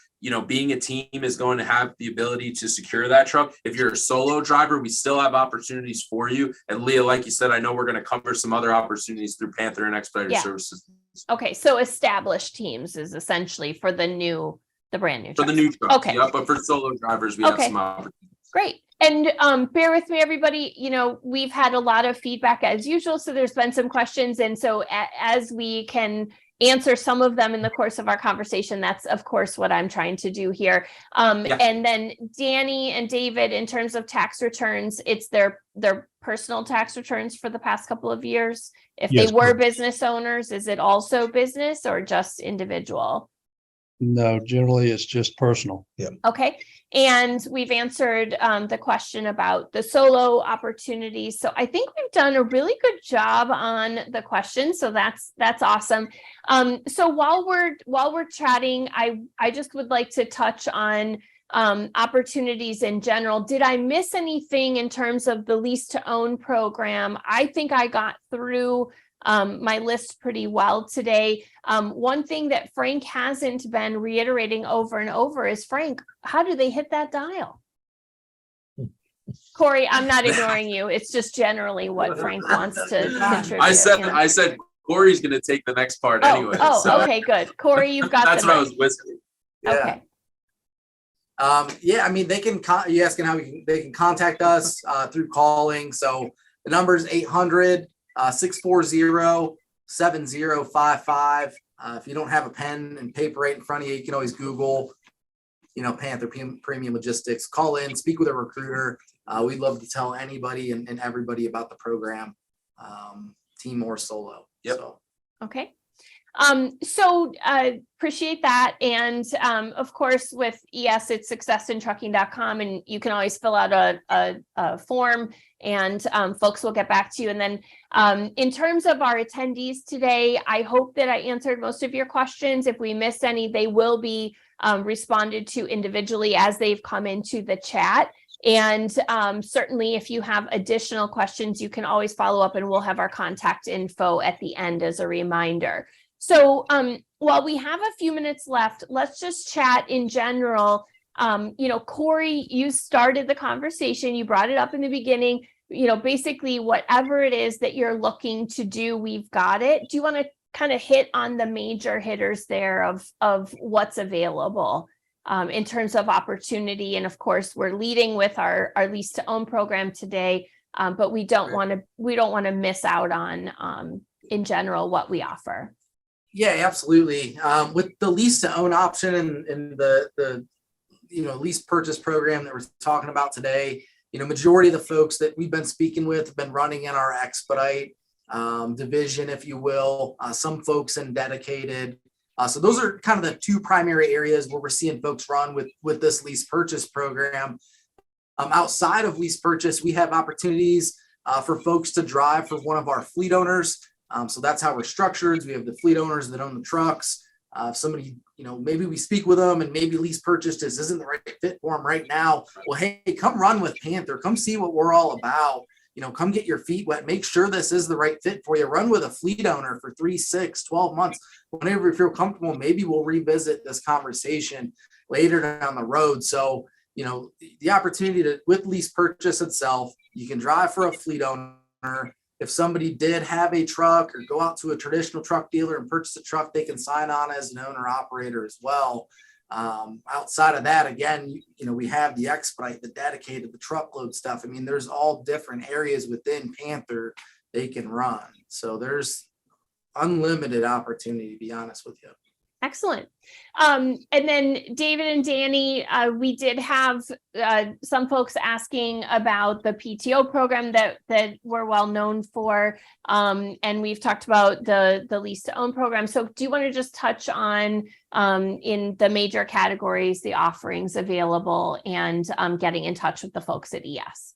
being a team is going to have the ability to secure that truck. If you're a solo driver, we still have opportunities for you. And Leah, like you said, I know we're going to cover some other opportunities through Panther and Expediter Services. Okay. So established teams is essentially for the brand new For the trucks. new trucks. Okay. Yeah, but for solo drivers, we have some opportunities. Great. And bear with me, everybody. We've had a lot of feedback as usual. So there's been some questions. And so as we can answer some of them in the course of our conversation, that's of course what I'm trying to do here. And then Danny and David, in terms of tax returns, it's their personal tax returns for the past couple of years. If Yes, they were correct. business owners, is it also business or just individual? No, generally it's just personal. Okay. And we've answered the question about the solo opportunities. So I think we've done a really good job on the question. So that's awesome. So while we're chatting, I just would like to touch on opportunities in general. Did I miss anything in terms of the lease-to-own program? I think I got through my list pretty well today. One thing that Frank hasn't been reiterating over and over is, Frank, how do they hit that dial? Cory, I'm not ignoring you. It's just generally what Frank wants to contribute. I said Cory's going to take the next part anyway. Okay, good. Cory, you've got that's the what I mic. was whispering. Okay. I mean, they can, you asking how they can contact us through calling. So the number is 800-640-7055. If you don't have a pen and paper right in front of you, you can always Google, Panther Premium Logistics. Call in, speak with a recruiter. We'd love to tell anybody and everybody about the program, team or solo. Yep. So. Okay. Appreciate that. And of course, with ES, it's successinTrucking.com, and you can always fill out a form, and folks will get back to you. And then in terms of our attendees today, I hope that I answered most of your questions. If we missed any, they will be responded to individually as they've come into the chat. And certainly if you have additional questions, you can always follow up, and we'll have our contact info at the end as a reminder. So while we have a few minutes left, let's just chat in general. Cory, you started the conversation, you brought it up in the beginning, basically whatever it is that you're looking to do, we've got it. Do you want to kind of hit on the major hitters there of what's available in terms of opportunity? And of course, we're leading with our lease-to-own program today, but we don't want to miss out on in general what we offer. Yeah, absolutely. With the lease-to-own option and the lease purchase program that we're talking about today, majority of the folks that we've been speaking with have been running in our expedite division, if you will. Some folks in dedicated. So those are kind of the two primary areas where we're seeing folks run with this lease purchase program. Outside of lease purchase, we have opportunities for folks to drive for one of our fleet owners. So that's how we're structured. We have the fleet owners that own the trucks. If somebody, maybe we speak with them and maybe lease purchase this isn't the right fit for them right now. Well, hey, come run with Panther. Come see what we're all about. Come get your feet wet. Make sure this is the right fit for you. Run with a fleet owner for 3, 6, 12 months. Whenever you feel comfortable, maybe we'll revisit this conversation later down the road. So, the opportunity with lease purchase itself, you can drive for a fleet owner. If somebody did have a truck or go out to a traditional truck dealer and purchase a truck, they can sign on as an owner operator as well. Outside of that, again, we have the expedite, the dedicated, the truckload stuff. I mean, there's all different areas within Panther they can run. So there's unlimited opportunity, to be honest with you. Excellent. And then David and Danny, we did have some folks asking about the PTO program that we're well known for. And we've talked about the lease-to-own program. So do you want to just touch on in the major categories, the offerings available, and getting in touch with the folks at ES?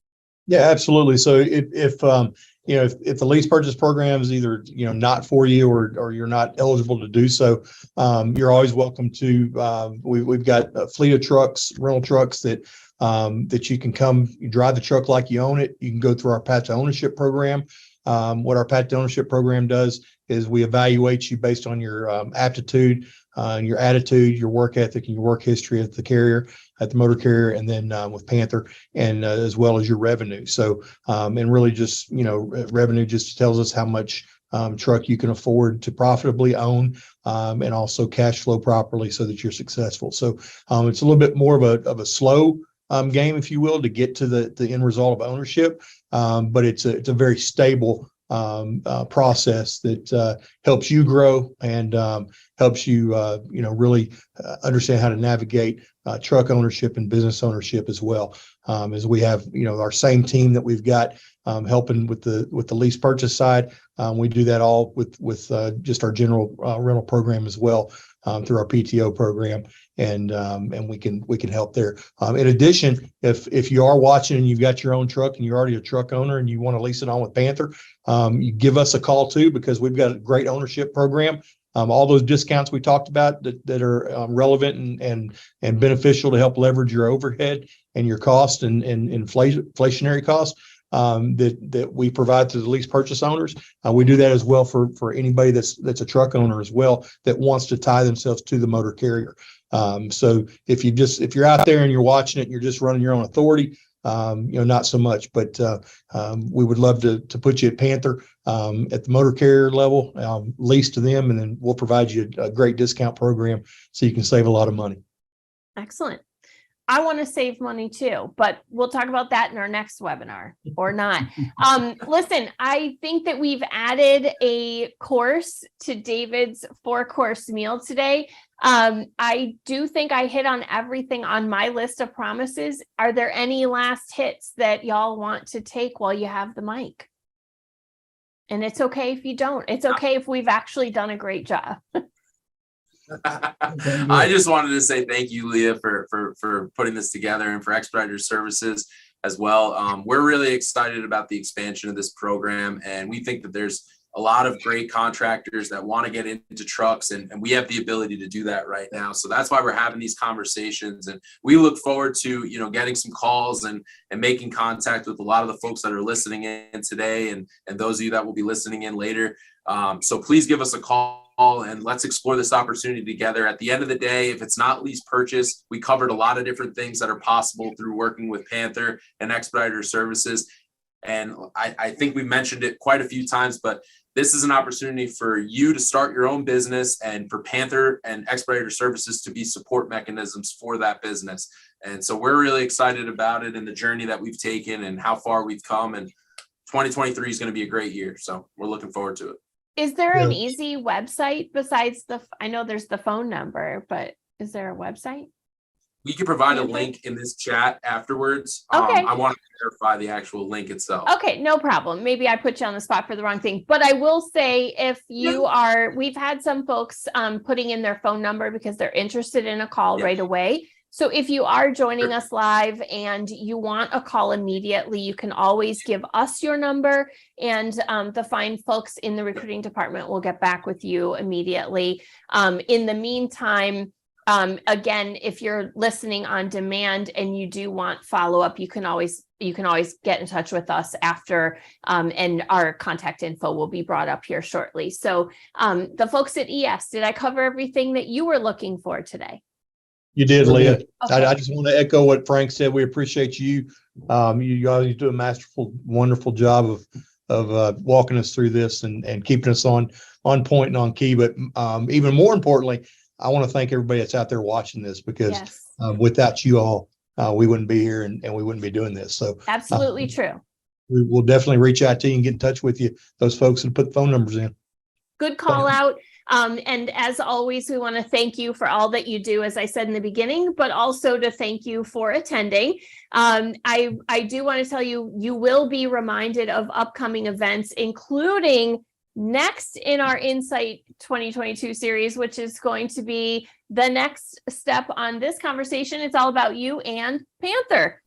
Yeah, absolutely. So if the lease purchase program is either, not for you or you're not eligible to do so, you're always welcome to, we've got a fleet of trucks, rental trucks that you can come, you drive the truck like you own it. You can go through our path to ownership program. What our path to ownership program does is we evaluate you based on your aptitude, your attitude, your work ethic, and your work history at the carrier, at the motor carrier, and then with Panther, and as well as your revenue. So, and really just, revenue just tells us how much truck you can afford to profitably own, and also cash flow properly so that you're successful. So it's a little bit more of a slow game, if you will, to get to the end result of ownership. But it's a very stable process that helps you grow and helps you, really understand how to navigate truck ownership and business ownership as well. As we have, our same team that we've got helping with the lease purchase side. We do that all with just our general rental program as well, through our PTO program, and we can help there. In addition, if you are watching and you've got your own truck and you're already a truck owner and you want to lease it on with Panther, you give us a call too, because we've got a great ownership program. All those discounts we talked about that are relevant and beneficial to help leverage your overhead and your cost and inflationary costs that we provide to the lease purchase owners. We do that as well for anybody that's a truck owner as well that wants to tie themselves to the motor carrier. So if you're out there and you're watching it and you're just running your own authority, not so much, but we would love to put you at Panther at the motor carrier level, lease to them, and then we'll provide you a great discount program so you can save a lot of money. Excellent. I want to save money too, but we'll talk about that in our next webinar or not. Listen, I think that we've added a course to David's 4-course meal today. I do think I hit on everything on my list of promises. Are there any last hits that y'all want to take while you have the mic? And it's okay if you don't. It's okay if we've actually done a great job. I just wanted to say thank you, Leah, for putting this together, and for Expediter Services as well. We're really excited about the expansion of this program, and we think that there's a lot of great contractors that want to get into trucks, and we have the ability to do that right now. So that's why we're having these conversations, and we look forward to, you know, getting some calls and making contact with a lot of the folks that are listening in today, and those of you that will be listening in later. So please give us a call and let's explore this opportunity together. At the end of the day, if it's not lease purchase, we covered a lot of different things that are possible through working with Panther and Expediter Services. And I think we mentioned it quite a few times, but this is an opportunity for you to start your own business, and for Panther and Expediter Services to be support mechanisms for that business. And so we're really excited about it and the journey that we've taken and how far we've come. And 2023 is going to be a great year. So we're looking forward to it. Is there an easy website besides I know there's the phone number, but is there a website? We can provide a link in this chat afterwards. Okay. I want to verify the actual link itself. Okay, no problem. Maybe I put you on the spot for the wrong thing, but I will say, if you we've had some folks putting in their phone number because they're interested in a call right away. So if you are joining us live and you want a call immediately, you can always give us your number, and the fine folks in the recruiting department will get back with you immediately. In the meantime, again, if you're listening on demand and you do want follow-up, you can always get in touch with us after, and our contact info will be brought up here shortly. So the folks at ES, did I cover everything that you were looking for today? You did, Leah. Okay. I just want to echo what Frank said. We appreciate you. You always do a masterful, wonderful job of walking us through this and keeping us on point and on key. But even more importantly, I want to thank everybody that's out there watching this, because without you all, we wouldn't be here and we wouldn't be doing this. So Absolutely true. we will definitely reach out to you and get in touch with you, those folks that put phone numbers in. Good call out. And as always, we want to thank you for all that you do, as I said in the beginning, but also to thank you for attending. I do want to tell you, you will be reminded of upcoming events, including next in our Insight 2022 series, which is going to be the next step on this conversation. It's all about you and Panther.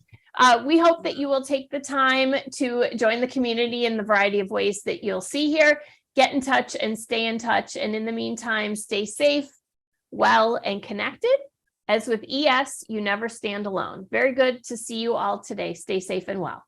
We hope that you will take the time to join the community in the variety of ways that you'll see here. Get in touch and stay in touch. And in the meantime, stay safe, well, and connected. As with ES, you never stand alone. Very good to see you all today. Stay safe and well.